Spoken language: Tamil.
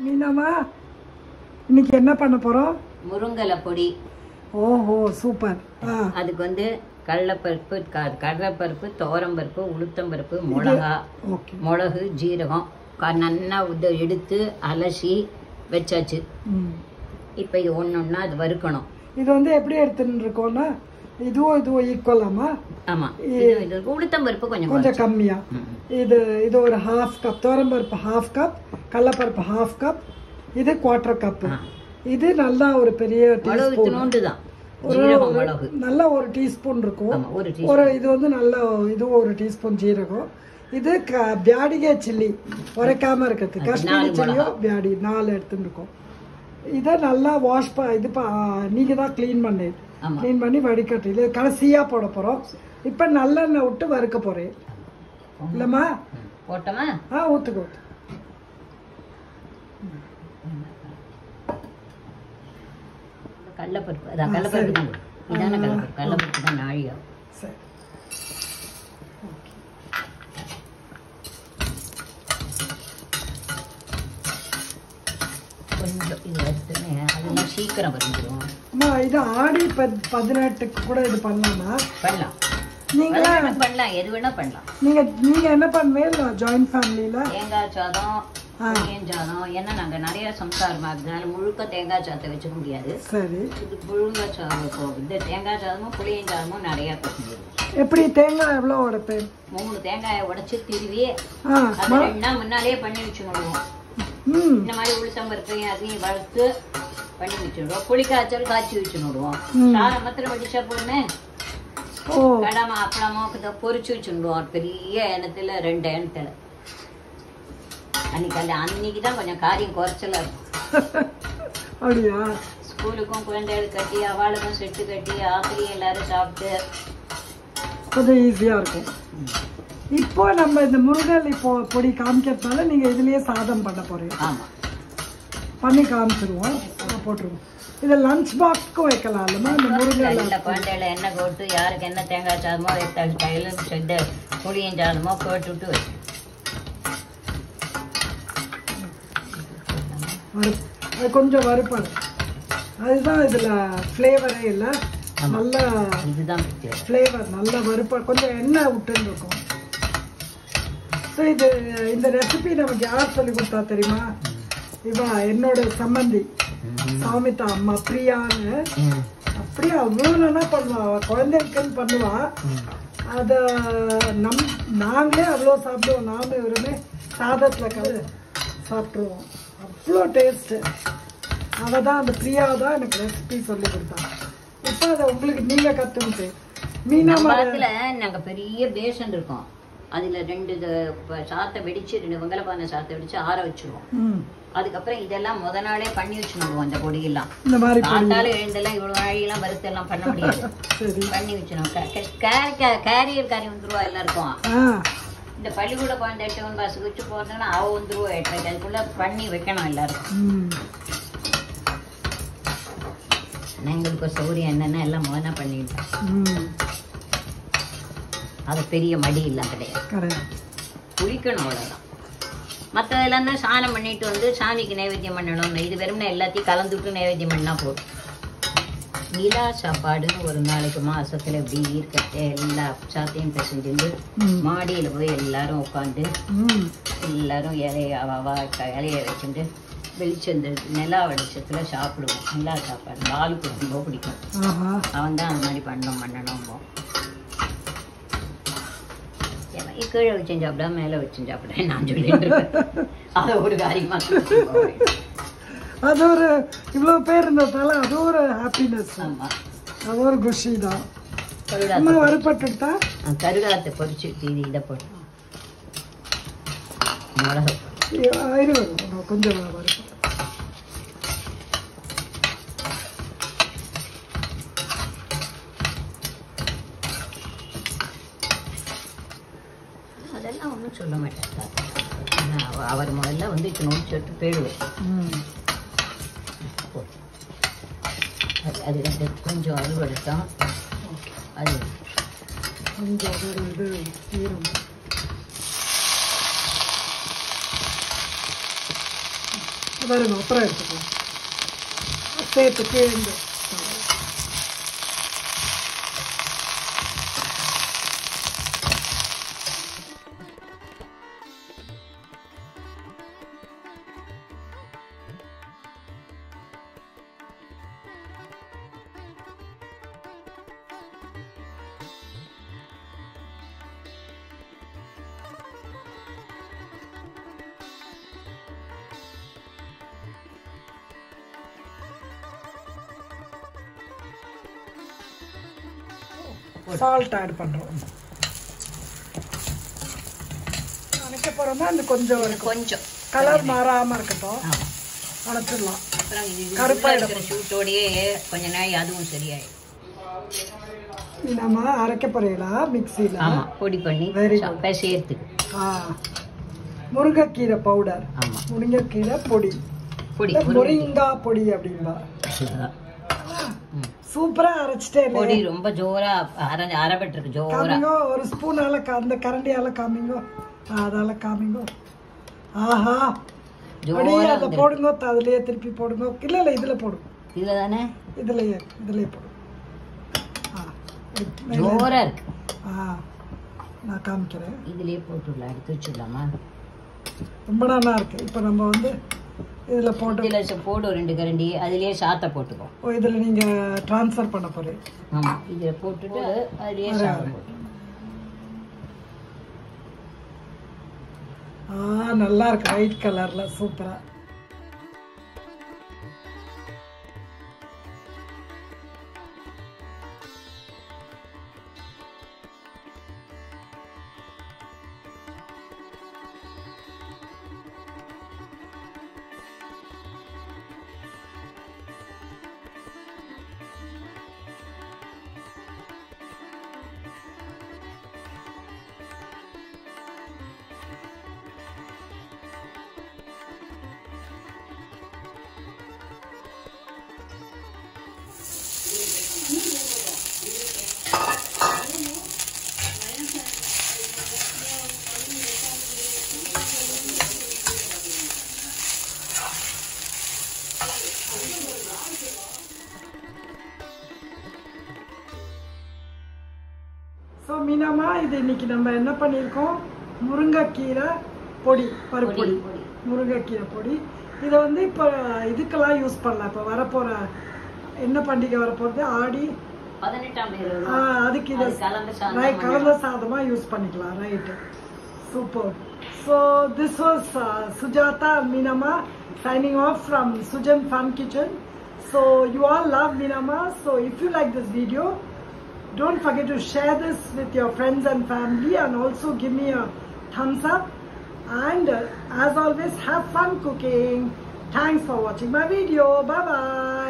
மீனாமா இன்னைக்கு என்ன பண்ண போறோம்? முருங்கலை பொடி. ஓஹோ சூப்பர். அதுக்கு வந்து கடலைப்பருப்பு, கடலைப்பருப்பு, துவரம்பருப்பு, உளுத்தம்பருப்பு, மிளகா, மிளகு, ஜீரகம் நல்லா எடுத்து அலசி வச்சாச்சு. இப்போ இது ஒன்னொன்னா அது வறுக்கணும். இது வந்து எப்படி எடுத்துட்டு இருக்கோம்னா இதுவும் ஈக்குவலாமா? ஆமா, இது உளுத்தம்பருப்பு கொஞ்சம் கம்மியா. இது ஒரு ஹாஃப் கப் துவரம்பருப்பு, ஹாஃப் கப் கடலைப்பருப்பு, ஹாஃப் கப், இது 1/4 கப். இது நல்லா ஒரு பெரிய டீஸ்பூன் தான் நல்லா ஒரு டீஸ்பூன் இருக்கும். ஒரு இது வந்து நல்லா இது ஒரு டீஸ்பூன் ஜீரகம். இது பியாடிகே சில்லி உரைக்காம இருக்கிறது, காஷ்மீரி சில்லியோ பியாடி 4 எடுத்துட்டு இருக்கோம். இதை நல்லா வாஷ் இது நீங்க தான் கிளீன் பண்ணி வடிகட்டு. இது கடைசியா போட போறோம். இப்ப நல்லெண்ணெய் விட்டு வறுக்க போறேன் இல்லம்மா? போட்டோமா? ஊத்துக்கோ. கடலைப்பருப்பு, அதான் கடலைப்பருப்பு தான், இதான கடலைப்பருப்பு, கடலைப்பருப்பு தான் நாழியா. சரி, கொஞ்சம் இது வறுத்துன்னு அதெல்லாம் சீக்கிரம் வறுந்துடும். அம்மா இது ஆடி 18க்கு கூட இது பண்ணலாமா? பண்ணலாம், நீங்களா பண்ணலாம், எது வேணா பண்ணலாம். நீங்க என்ன பண்ணுவீங்க ஜாயிண்ட் ஃபேமிலியில? தேங்காய் சாதம், புளியன் சாதம். ஏன்னா நாங்க நிறைய சம்சாரமா இருக்கிறதுனால முழுக்க தேங்காய் சாதத்தை வச்சுக்க முடியாது. சரி, இது புழுங்க சாதம், இந்த தேங்காய் சாதமும் புளியன் சாதமும் நிறைய கொடுக்க. எப்படி தேங்காய் எவ்வளவு உடைப்பேன்? 3 தேங்காயை உடைச்சு திருவி அது 2 நாள் முன்னாலே பண்ணி வச்சுடுவோம். இந்த மாதிரி உளுத்தம்பருப்பையும் அதையும் வறுத்து பண்ணி வச்சுடுவோம். புளிக்காய்ச்சல் காய்ச்சி வச்சுடுவோம். சாரம் மாத்திரம் வடிச்சா போடுமே. கடமை அப்பளமோ பொரிச்சு வச்சுடுவோம் பெரிய எண்ணத்துல, 2 எண்ணத்துல. அன்னைக்குதான் கொஞ்சம் காரியம் குறைச்சலா இருக்கும். ஸ்கூலுக்கும் குழந்தைகள் கட்டி, அவளுக்கும் செட்டு கட்டி, ஆத்திரியும் எல்லாரும் சாப்பிட்டு கொஞ்சம் ஈஸியா இருக்கும். இப்போ நம்ம இந்த முருங்கல் பொடி காமிக்கிறதுனால நீங்க இதுலயே சாதம் பண்ண போறீங்க. ஆமா, பண்ணி காமிச்சிருவோம், போட்டுருவோம். இது லஞ்ச் பாக்ஸ்க்கும் வைக்கலாம் இல்லமா? இந்த முருங்கல் குழந்தைகளை எண்ணெய் போட்டு யாருக்கு என்ன தேங்காய் சாதமோ கையிலும் செட்டு புளியும் சாதமோ போட்டுவிட்டு வச்சு அது கொஞ்சம் வறுப்பாடு. அதுதான் இதுல ஃப்ளேவரே இல்லை. நல்ல இதுதான் ஃப்ளேவர், நல்ல வறுப்பாடு, கொஞ்சம் எண்ணெய் விட்டுன்னு இருக்கும். ஸோ இந்த ரெசிபி நமக்கு யார் சொல்லி கொடுத்தா தெரியுமா? இவா என்னோட சம்பந்தி சாமிதா அம்மா பிரியான்னு. அப்படியே அவ்வளோ நல்லா பண்ணுவா, குழந்தைக்குன்னு பண்ணுவா. அத நாங்களே அவ்வளோ சாப்பிடுவோம். நானும் இவருமே சாதத்துல கலந்து சாப்பிட்ருவோம். அவ்வளோ டேஸ்ட். அவள் தான், அந்த பிரியா தான் எனக்கு ரெசிபி சொல்லி கொடுத்தாங்க. இப்போ அதை உங்களுக்கு நீங்க கற்றுக்கிட்டு மீனா மரத்துல நாங்க பெரிய பேசன் இருக்கோம். அதுல 2 சாத்தை வெடிச்சு 2 வெங்கலப்பான சாத்தை வெடிச்சு ஆற வச்சிருவோம். அதுக்கப்புறம் இதெல்லாம் முத நாளே பண்ணி வச்சுடுவோம். அந்த பொடியெல்லாம் இந்த மாதிரி பார்த்தாலும் எழுந்தெல்லாம் இவ்வளவு நாளையெல்லாம் வறுத்து எல்லாம் பண்ண முடியாது. பண்ணி வச்சிடும். கேரியர் காரி வந்துருவா எல்லாருக்கும். இந்த பள்ளிக்கூட குழந்தை 8 பாசுக்கு வச்சு போறதுன்னா அவ வந்துருவா 8. அதுக்குள்ள பண்ணி வைக்கணும் எல்லாருக்கும். எங்களுக்கு சௌரியம் என்னன்னா எல்லாம் முதனா பண்ணிடுவோம். அது பெரிய மடி இல்லை கிடையாது. குளிக்கணும் அவ்வளோதான். மற்றதெல்லாம் தான் சாணம் பண்ணிட்டு வந்து சாமிக்கு நைவேத்தியம் பண்ணணும். இது வெறும்னா எல்லாத்தையும் கலந்துவிட்டு நைவேத்தியம் பண்ணா போதும். நிலா சாப்பாடுன்னு ஒரு நாளைக்கு மாசத்துல இப்படி இருக்க எல்லா சாத்தையும் பிசைஞ்சுட்டு மாடியில போய் எல்லாரும் உட்காந்து எல்லாரும் இலைய வச்சுட்டு வெளிச்சம் நிலா வெளிச்சத்துல சாப்பிடுவோம். நிலா சாப்பாடு பாலுக்கு ரொம்ப பிடிக்கும். அவன் தான் அந்த மாதிரி பண்ணணும். கீழே வச்சு சாப்பிடா மேல வச்சு சாப்பிட நான் சொல்லிட்டு இருக்கேன். அது ஒரு காரியமா அது ஒரு இவ்வளவு பேர் இருந்ததால அது ஒரு ஹாப்பினஸ். அது ஒரு குஷி தான். வறுபட்டுட்டா கருகாலத்தை பொரிச்சு இதை போட்டு மிளகு கொஞ்சம் வறுப்பு. அதெல்லாம் ஒன்றும் சொல்ல மாட்டேன். அவர் முதல்ல வந்து நோய் சொல்லிட்டு போயிடுவேன். அது கொஞ்சம் அறுவடைத்தான். அது கொஞ்சம் பாருங்க அப்புறம் எடுத்துக்கலாம் சேர்த்து கீழே சால்ட் ஆட் பண்ணுறோம். அணைக்க போகிறோம்னா அந்த கொஞ்சம் கொஞ்சம் கலர் மாறாமல் இருக்கட்டும், அணைச்சிடலாம். அப்புறம் கருப்பாக இருக்கிற சூட்டோடையே கொஞ்ச நாள் அதுவும் சரியாயிடும். நம்ம அரைக்க போறீங்களா மிக்சியில்? ஆமாம், பொடி பண்ணி சேர்த்து. முருங்கைக்கீரை பவுடர், முருங்கைக்கீரை பொடி, முருங்கா பொடி அப்படிங்களா? சூப்பரா அரைச்சிட்டே பொடி ரொம்ப ஜோரா அரைபட்டிருக்கு. ஜோரா ஒரு ஸ்பூனால அந்த கரண்டியால காமிங்கோ, அதால காமிங்கோ. ஆஹா, அதை போடுங்க, அதுலயே திருப்பி போடுங்க. இல்ல இல்ல இதுல போடுங்க. இதுல தானே? இதுலயே போடுங்க. ஜோரா இருக்கு. நான் காமிக்கிறேன். இதுலயே போட்டுடலாம், எடுத்து வச்சுடலாமா? ரொம்ப நல்லா இருக்கு. இப்போ நம்ம வந்து இதுல போட்டு போடு 2 கரண்டி, அதுலயே சாத்தை போட்டுக்கோ. இதுல நீங்க ட்ரான்ஸ்ஃபர் பண்ண போறீங்க. ஆமா, இதுல போட்டுட்டு அதுலயே சாத்தை போட்டு. நல்லா இருக்கு, ஒயிட் கலர்ல சூப்பரா. ஸோ மீனாமா, இது இன்னைக்கு நம்ம என்ன பண்ணியிருக்கோம், முருங்கைக்கீரை பொடி, பருப்பொடி, முருங்கைக்கீரை பொடி. இதை வந்து இப்போ இதுக்கெல்லாம் யூஸ் பண்ணலாம். இப்போ வரப்போகிற என்ன பண்டிகை வரப்போகிறது, ஆடி 18. அதுக்கு இதை கலந்த சாதமாக யூஸ் பண்ணிக்கலாம். Right, super. So this was Sujata and Meenamma signing off from Sujan Fun Kitchen. So you all love Meenamma. So if you like this video, don't forget to share this with your friends and family, and also give me a thumbs up. And as always, have fun cooking. Thanks for watching my video. Bye bye.